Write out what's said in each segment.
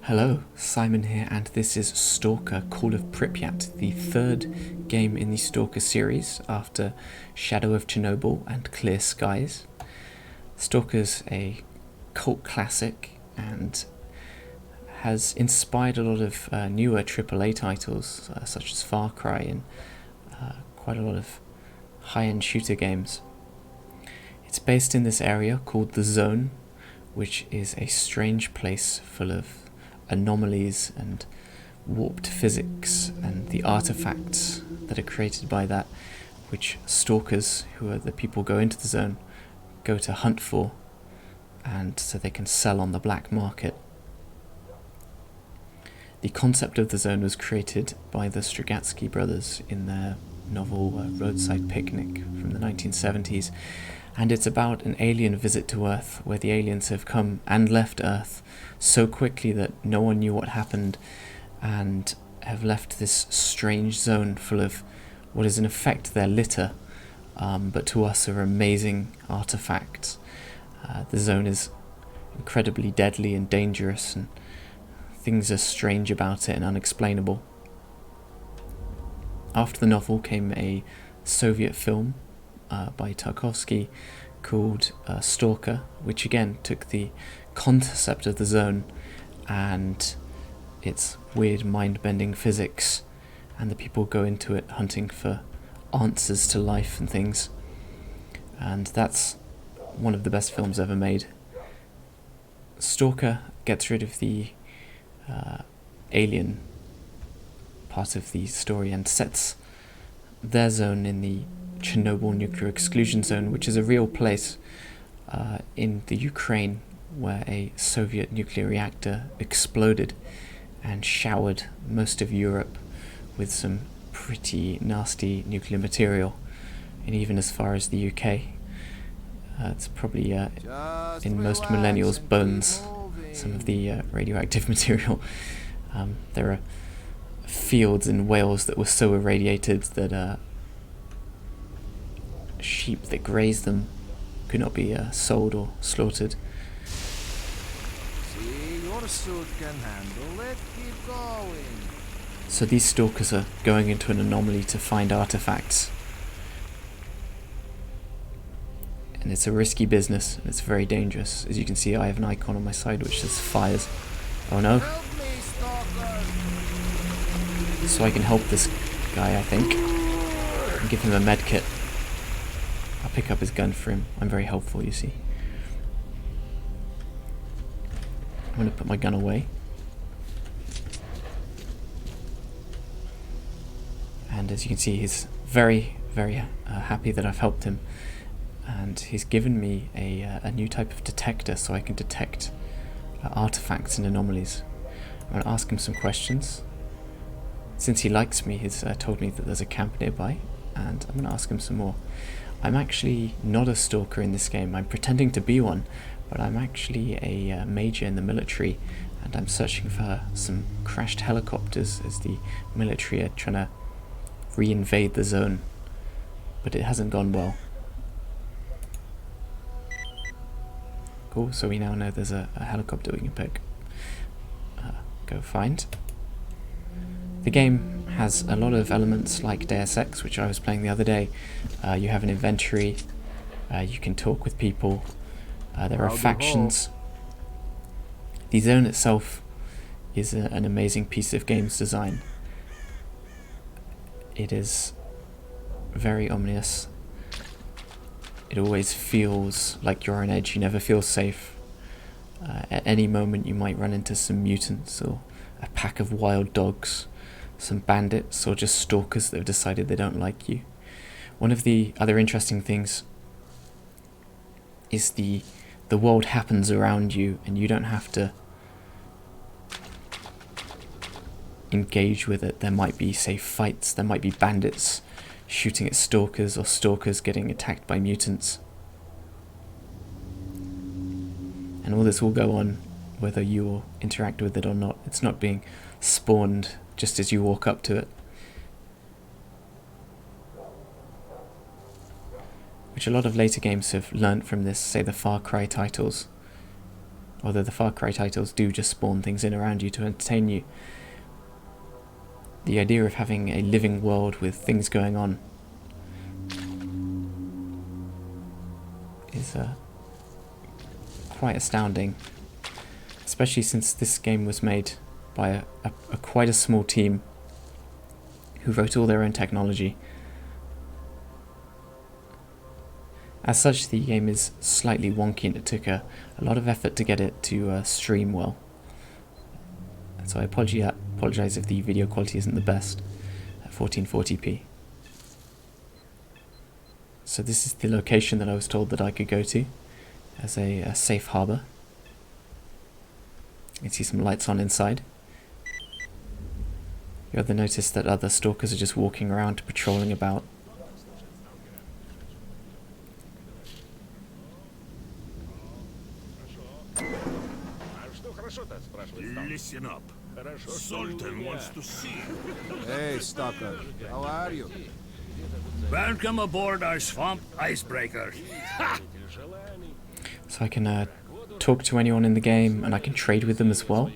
Hello, Simon here, and this is Stalker, Call of Pripyat, the third game in the Stalker series after Shadow of Chernobyl and Clear Skies. Stalker's a cult classic and has inspired a lot of newer AAA titles such as Far Cry and quite a lot of high-end shooter games. It's based in this area called the Zone, which is a strange place full of anomalies and warped physics and the artifacts that are created by that, which stalkers, who are the people who go into the zone, go to hunt for, and so they can sell on the black market. The concept of the zone was created by the Strugatsky brothers in their novel Roadside Picnic from the 1970s, and it's about an alien visit to Earth where the aliens have come and left Earth so quickly that no one knew what happened, and have left this strange zone full of what is in effect their litter, but to us are amazing artifacts. The zone is incredibly deadly and dangerous, and things are strange about it and unexplainable. After the novel came a Soviet film by Tarkovsky called Stalker, which again took the concept of the zone and its weird mind-bending physics, and the people go into it hunting for answers to life and things, and that's one of the best films ever made. Stalker gets rid of the alien part of the story and sets their zone in the Chernobyl nuclear exclusion zone, which is a real place in the Ukraine where a Soviet nuclear reactor exploded and showered most of Europe with some pretty nasty nuclear material, and even as far as the UK. It's probably in most millennials' bones, some of the radioactive material. There are fields in Wales that were so irradiated that sheep that grazed them could not be sold or slaughtered. See, your suit can handle it. Keep going. So these stalkers are going into an anomaly to find artifacts. And it's a risky business, and it's very dangerous. As you can see, I have an icon on my side which says fires. Oh no. Help me, Stalker. So I can help this guy, I think, and give him a med kit. I'll pick up his gun for him. I'm very helpful, you see. I'm going to put my gun away. And as you can see, he's very, very happy that I've helped him. And he's given me a new type of detector so I can detect artifacts and anomalies. I'm going to ask him some questions. Since he likes me, he's told me that there's a camp nearby, and I'm going to ask him some more. I'm actually not a stalker in this game. I'm pretending to be one, but I'm actually a major in the military, and I'm searching for some crashed helicopters as the military are trying to re-invade the zone, but it hasn't gone well. Cool, so we now know there's a helicopter we can go find. The game has a lot of elements like Deus Ex, which I was playing the other day. You have an inventory, you can talk with people, there are factions. The zone itself is an amazing piece of games design. It is very ominous. It always feels like you're on edge, you never feel safe. At any moment you might run into some mutants or a pack of wild dogs, some bandits, or just stalkers that have decided they don't like you. One of the other interesting things is the world happens around you and you don't have to engage with it. There might be, say, fights, there might be bandits shooting at stalkers or stalkers getting attacked by mutants. And all this will go on whether you will interact with it or not. It's not being spawned just as you walk up to it. Which a lot of later games have learnt from this, say the Far Cry titles. Although the Far Cry titles do just spawn things in around you to entertain you. The idea of having a living world with things going on is quite astounding, especially since this game was made by a quite a small team who wrote all their own technology. As such, the game is slightly wonky and it took a lot of effort to get it to stream well. So I apologise if the video quality isn't the best at 1440p. So this is the location that I was told that I could go to as a safe harbour. You can see some lights on inside. You other notice that other stalkers are just walking around, patrolling about. Listen up. Sultan wants to see you. Hey, Stalker. How are you? Welcome aboard our swamp icebreaker. So I can talk to anyone in the game and I can trade with them as well.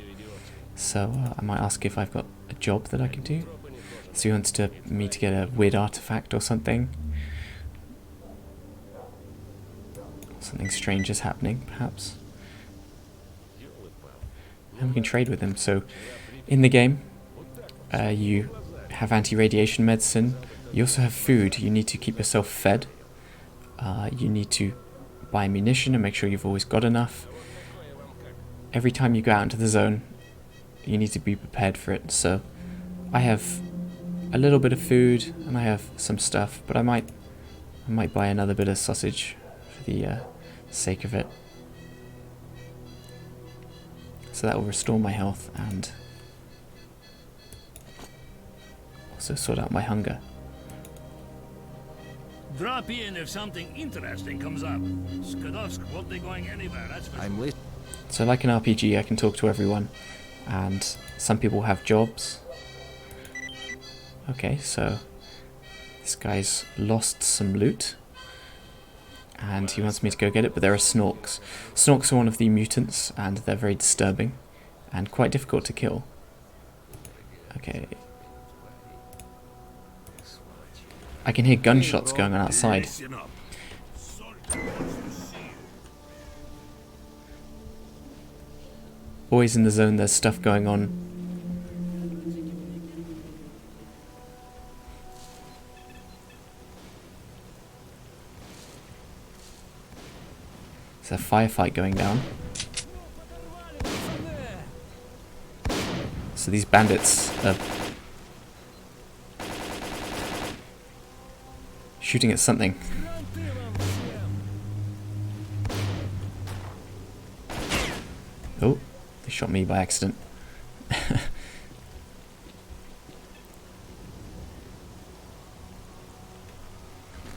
So I might ask if I've got a job that I can do. So he wants me to get a weird artifact or something. Something strange is happening, perhaps. And we can trade with him. So in the game, you have anti-radiation medicine. You also have food. You need to keep yourself fed. You need to buy ammunition and make sure you've always got enough. Every time you go out into the zone, you need to be prepared for it. So I have a little bit of food and I have some stuff, but I might buy another bit of sausage for the sake of it. So that will restore my health and also sort out my hunger. Drop in if something interesting comes up. Skadovsk won't be going anywhere, that's for I'm listening. So like an RPG, I can talk to everyone, and some people have jobs. Okay, so this guy's lost some loot, and he wants me to go get it, but there are snorks. Snorks are one of the mutants, and they're very disturbing, and quite difficult to kill. Okay. I can hear gunshots going on outside. Listen up. Sultan wants to see you. Always in the zone, there's stuff going on. There's a firefight going down. So these bandits are shooting at something. Oh, they shot me by accident.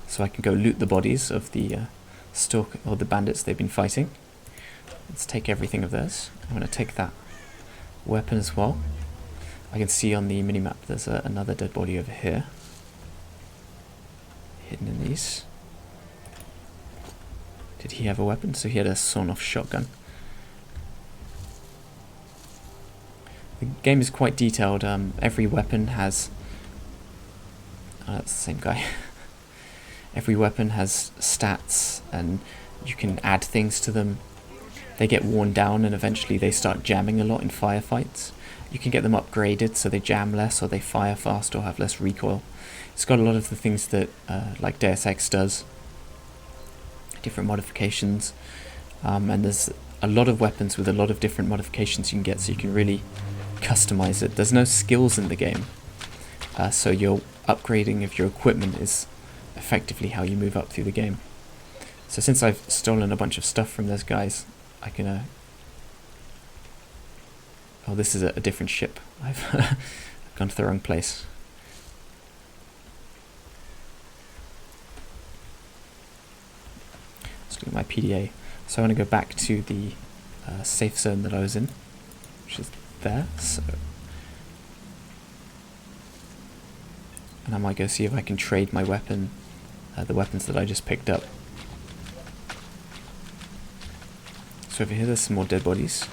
So I can go loot the bodies of the stalker or the bandits they've been fighting. Let's take everything of theirs. I'm going to take that weapon as well. I can see on the minimap there's another dead body over here, hidden in these. Did he have a weapon? So he had a sawn-off shotgun. The game is quite detailed. Every weapon has... that's the same guy. Every weapon has stats and you can add things to them. They get worn down and eventually they start jamming a lot in firefights. You can get them upgraded so they jam less or they fire fast or have less recoil. It's got a lot of the things that like Deus Ex does. Different modifications. And there's a lot of weapons with a lot of different modifications you can get, so you can really customize it. There's no skills in the game. So your upgrading of your equipment is effectively how you move up through the game. So since I've stolen a bunch of stuff from those guys, I can... oh, this is a different ship. I've gone to the wrong place. Let's look at my PDA. So I want to go back to the safe zone that I was in, which is there. So, and I might go see if I can trade my weapon, the weapons that I just picked up. So over here there's some more dead bodies.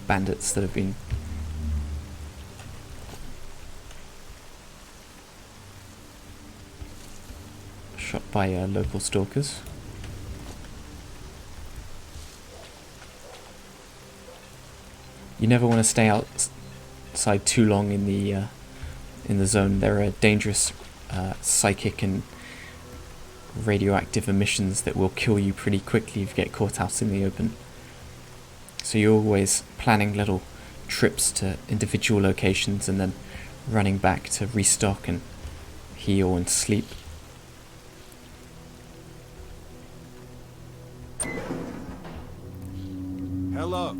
Bandits that have been shot by local stalkers. You never want to stay outside too long in the zone. There are dangerous psychic and radioactive emissions that will kill you pretty quickly if you get caught out in the open. So you're always planning little trips to individual locations and then running back to restock and heal and sleep. Hello.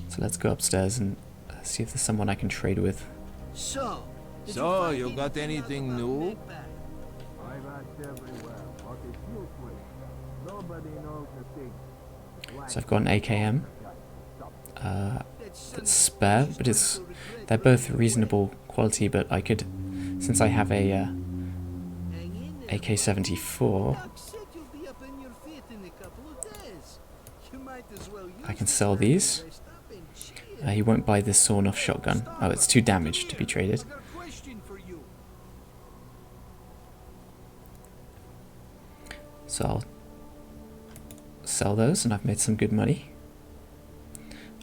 So let's go upstairs and see if there's someone I can trade with. So, you got anything new? I've asked everywhere, but it's useless. Nobody knows a thing. So I've got an AKM that's spare, but they're both reasonable quality, but I could, since I have a AK-74, I can sell these. He won't buy this sawn-off shotgun. Oh, it's too damaged to be traded. So I'll sell those, and I've made some good money.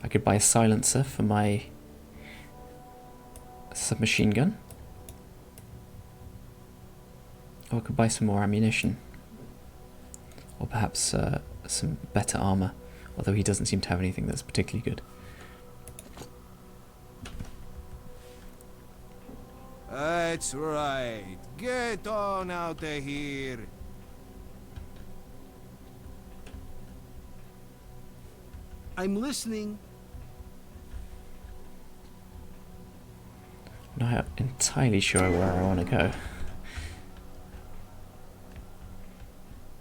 I could buy a silencer for my submachine gun. Or I could buy some more ammunition. Or perhaps some better armor, although he doesn't seem to have anything that's particularly good. That's right. Get on out of here. I'm listening. I'm not entirely sure where I want to go.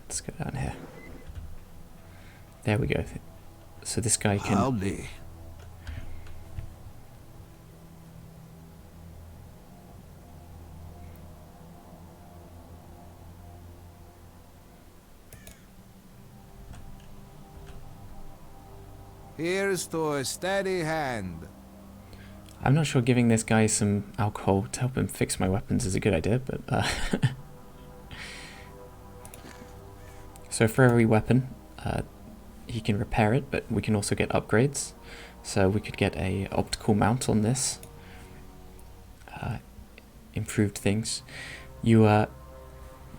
Let's go down here. There we go. So this guy can... Howdy. Here's to a steady hand. I'm not sure giving this guy some alcohol to help him fix my weapons is a good idea, but... So for every weapon, he can repair it, but we can also get upgrades. So we could get a optical mount on this. Improved things. You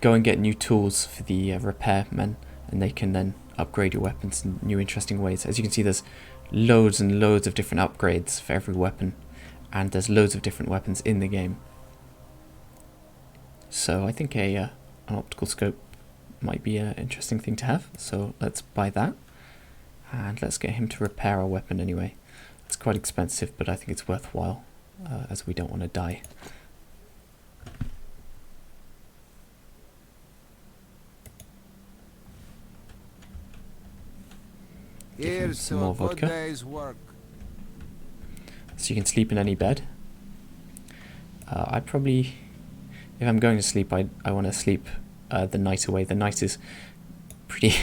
go and get new tools for the repairmen, and they can then upgrade your weapons in new interesting ways. As you can see, there's loads and loads of different upgrades for every weapon, and there's loads of different weapons in the game. So I think an optical scope might be an interesting thing to have, so let's buy that, and let's get him to repair our weapon anyway. It's quite expensive, but I think it's worthwhile, as we don't want to die. Here's some more vodka. day's work. So you can sleep in any bed. I'd probably, if I'm going to sleep, I want to sleep the night away. The night is pretty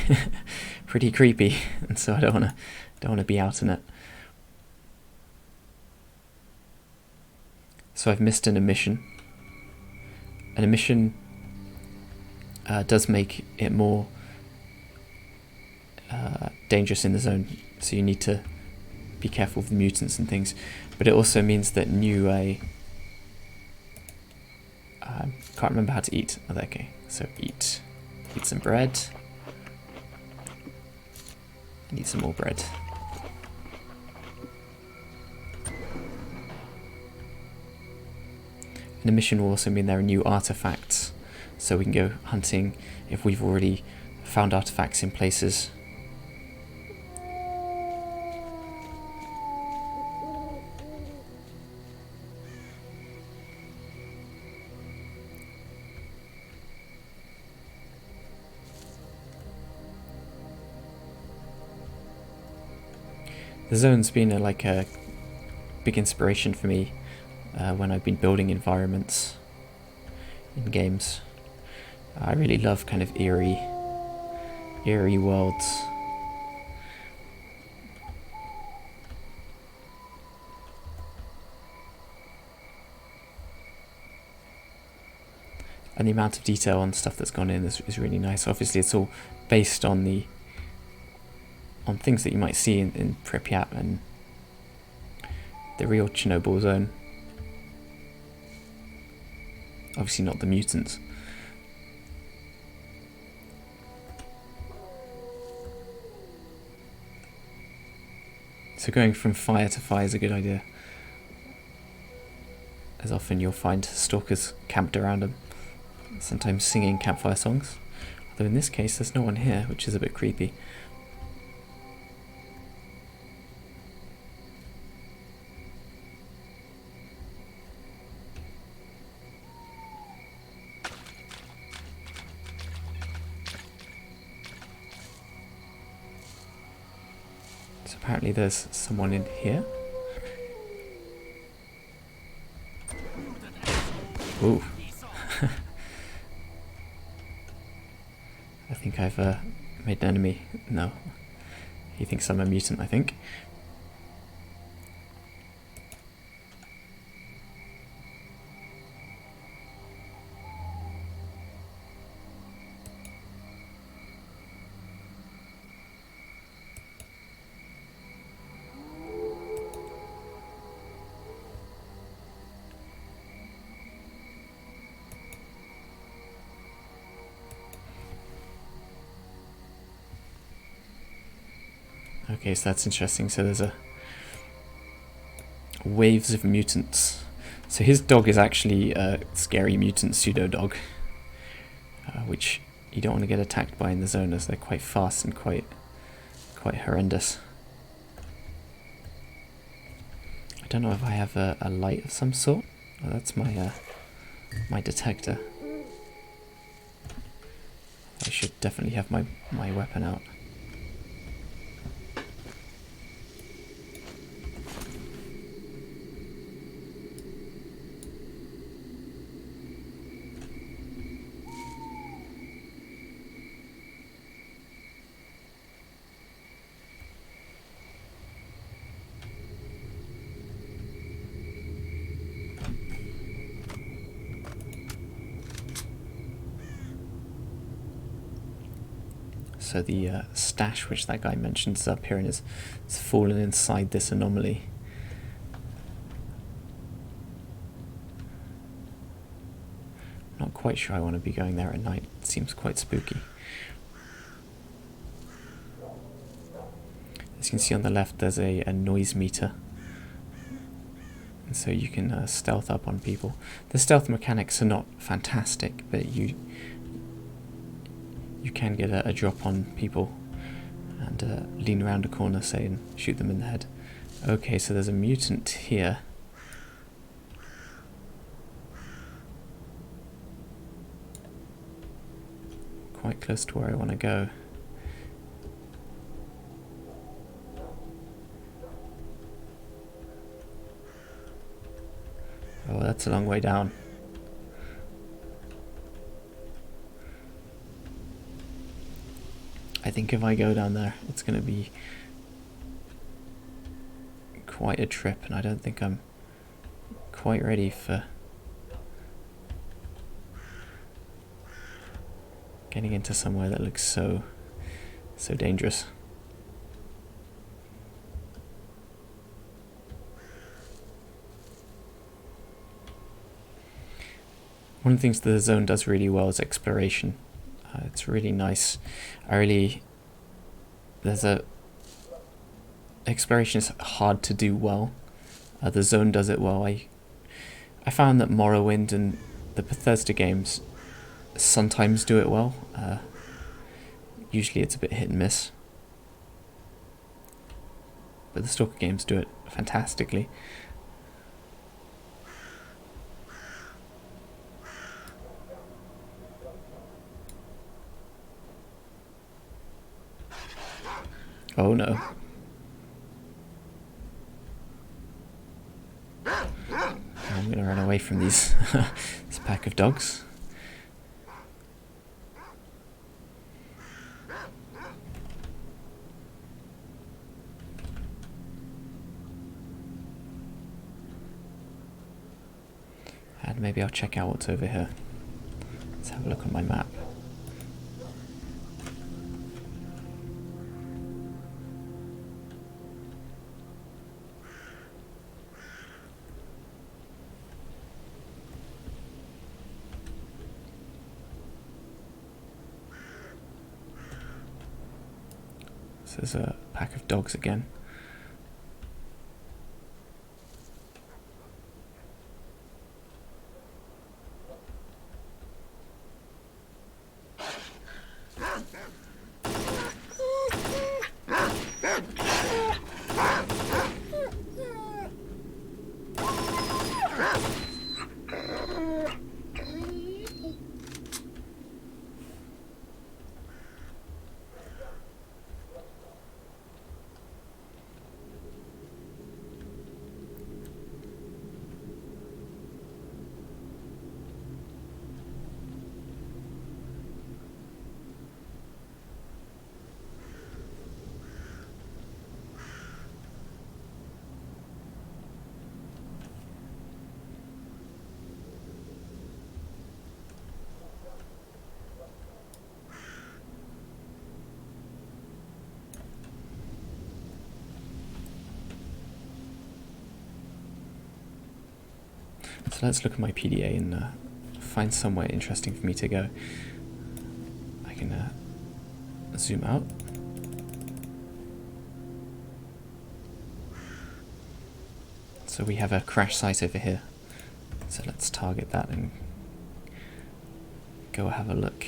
pretty creepy, and so I don't want to be out in it. So I've missed an emission. An emission does make it more dangerous in the zone, so you need to be careful of the mutants and things. But it also means that new can't remember how to eat. Oh, okay. So eat some bread. I need some more bread. And a mission will also mean there are new artifacts, so we can go hunting if we've already found artifacts in places. The zone's been like a big inspiration for me when I've been building environments in games. I really love kind of eerie worlds. And the amount of detail on stuff that's gone in is really nice. Obviously, it's all based on things that you might see in Pripyat and the real Chernobyl zone. Obviously not the mutants. So going from fire to fire is a good idea, as often you'll find stalkers camped around them, sometimes singing campfire songs, although in this case there's no one here, which is a bit creepy. So apparently there's someone in here. Ooh. I think I've made an enemy. No. He thinks I'm a mutant, I think. Okay, so that's interesting. So there's waves of mutants. So his dog is actually a scary mutant pseudo dog, which you don't want to get attacked by in the zone, as they're quite fast and quite horrendous. I don't know if I have a light of some sort. Oh, that's my my detector. I should definitely have my weapon out. So the stash which that guy mentioned is up here and it's fallen inside this anomaly. Not quite sure I want to be going there at night. It seems quite spooky. As you can see on the left, there's a noise meter. And so you can stealth up on people. The stealth mechanics are not fantastic, but you can get a drop on people and lean around a corner, say, and shoot them in the head. Okay, so there's a mutant here. Quite close to where I want to go. Oh, that's a long way down. I think if I go down there, it's going to be quite a trip, and I don't think I'm quite ready for getting into somewhere that looks so dangerous. One of the things the zone does really well is exploration. It's really nice. Exploration is hard to do well. The zone does it well. I found that Morrowind and the Bethesda games sometimes do it well. Usually it's a bit hit and miss. But the Stalker games do it fantastically. Oh no. away from these this pack of dogs. And maybe I'll check out what's over here. Let's have a look on my map. This is a pack of dogs again. So let's look at my PDA and find somewhere interesting for me to go. I can zoom out. So we have a crash site over here. So let's target that and go have a look.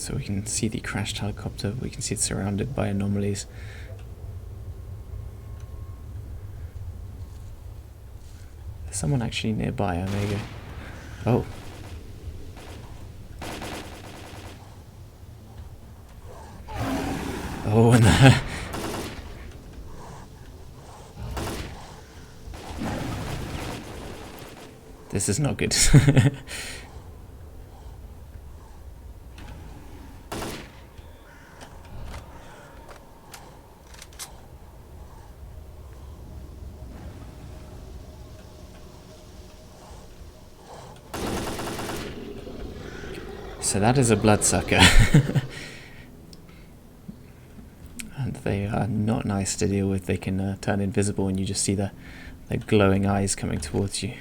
So we can see the crashed helicopter, we can see it's surrounded by anomalies. There's someone actually nearby, I may go. Oh. Oh, and this is not good. So that is a bloodsucker. And they are not nice to deal with. They can turn invisible and you just see the glowing eyes coming towards you.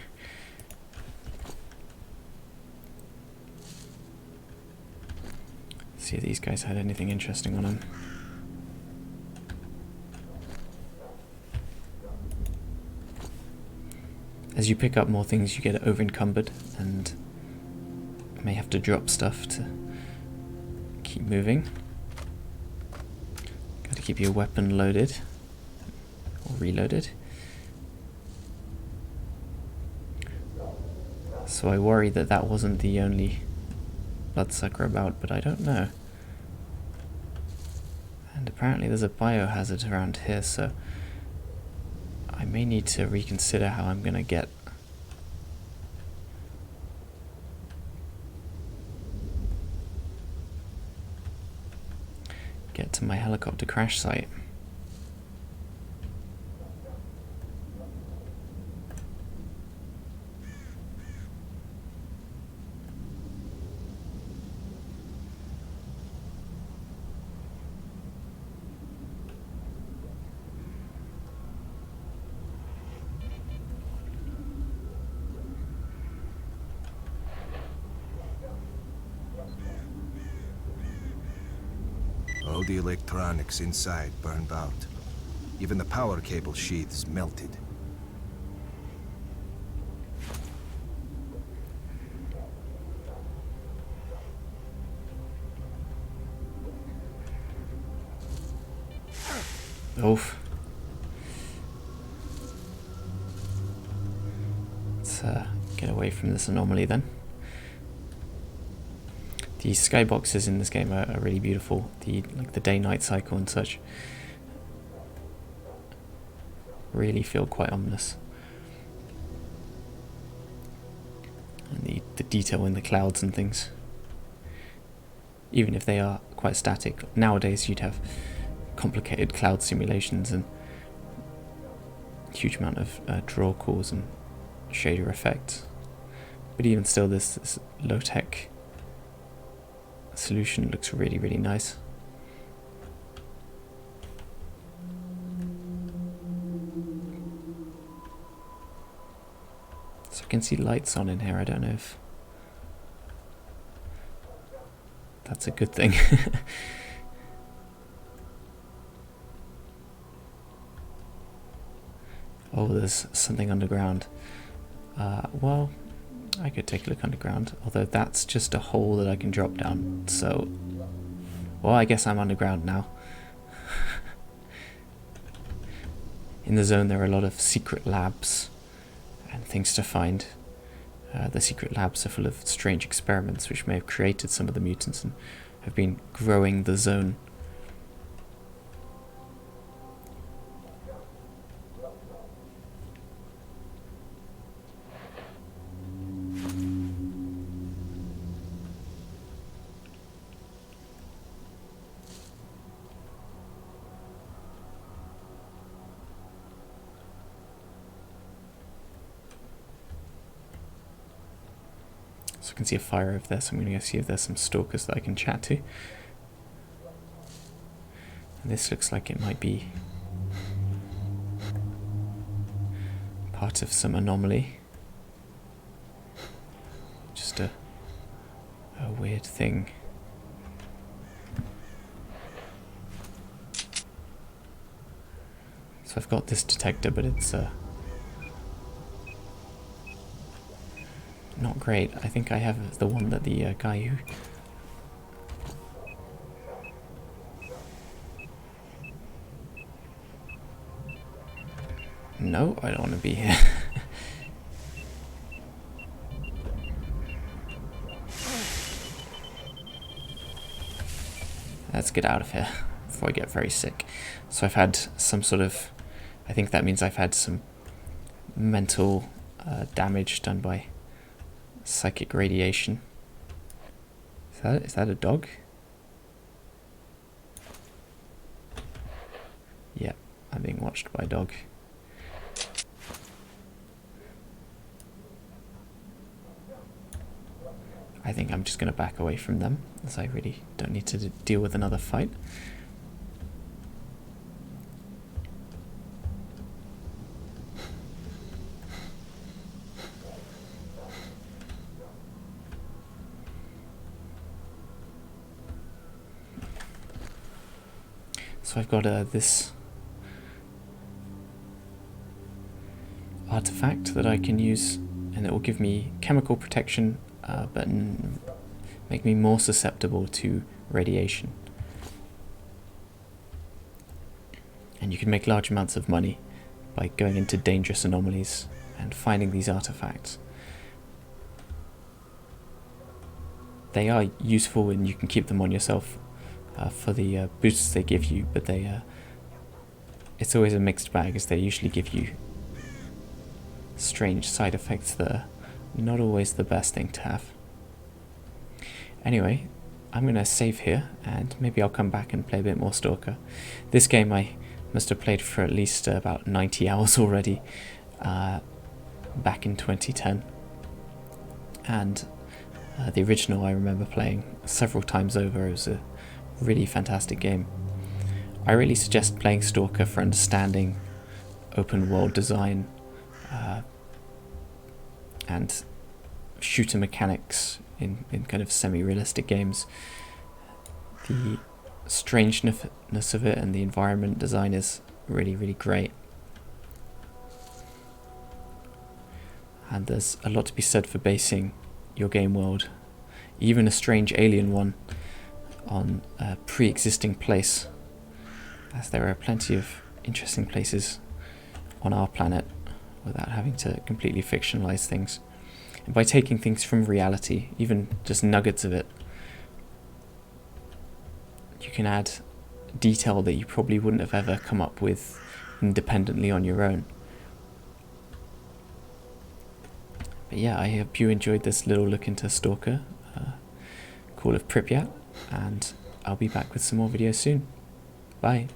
See if these guys had anything interesting on them. As you pick up more things, you get over encumbered and may have to drop stuff to keep moving. Got to keep your weapon loaded or reloaded. So I worry that that wasn't the only bloodsucker about, but I don't know. And apparently there's a biohazard around here, so I may need to reconsider how I'm gonna get to my helicopter crash site. All the electronics inside burned out. Even the power cable sheaths melted. Oof. Let's get away from this anomaly then. The skyboxes in this game are really beautiful. Like the day-night cycle and such really feel quite ominous. And the detail in the clouds and things, even if they are quite static. Nowadays you'd have complicated cloud simulations and huge amount of draw calls and shader effects, but even still this low-tech solution looks really, really nice. So I can see lights on in here. I don't know if that's a good thing. Oh, there's something underground. Well, I could take a look underground, although that's just a hole that I can drop down, so... Well, I guess I'm underground now. In the zone there are a lot of secret labs and things to find. The secret labs are full of strange experiments which may have created some of the mutants and have been growing the zone. So I can see a fire over there, so I'm going to go see if there's some stalkers that I can chat to. And this looks like it might be part of some anomaly. Just a weird thing. So I've got this detector, but it's not great. I think I have the one that the guy who... No, I don't want to be here. Let's get out of here before I get very sick. So I've had some sort of... I think that means I've had some mental damage done by psychic radiation. Is that a dog? Yep, I'm being watched by a dog. I think I'm just going to back away from them, as I really don't need to deal with another fight. So I've got this artifact that I can use, and it will give me chemical protection, but make me more susceptible to radiation. And you can make large amounts of money by going into dangerous anomalies and finding these artifacts. They are useful and you can keep them on yourself for the boosts they give you, but it's always a mixed bag, as they usually give you strange side effects that are not always the best thing to have. Anyway, I'm going to save here and maybe I'll come back and play a bit more Stalker. This game I must have played for at least about 90 hours already back in 2010, and the original I remember playing several times over. It was a really fantastic game. I really suggest playing Stalker for understanding open world design and shooter mechanics in kind of semi-realistic games. The strangeness of it and the environment design is really, really great. And there's a lot to be said for basing your game world, even a strange alien one, on a pre-existing place, as there are plenty of interesting places on our planet without having to completely fictionalize things. And by taking things from reality, even just nuggets of it, you can add detail that you probably wouldn't have ever come up with independently on your own. But yeah, I hope you enjoyed this little look into Stalker, Call of Pripyat, and I'll be back with some more videos soon. Bye.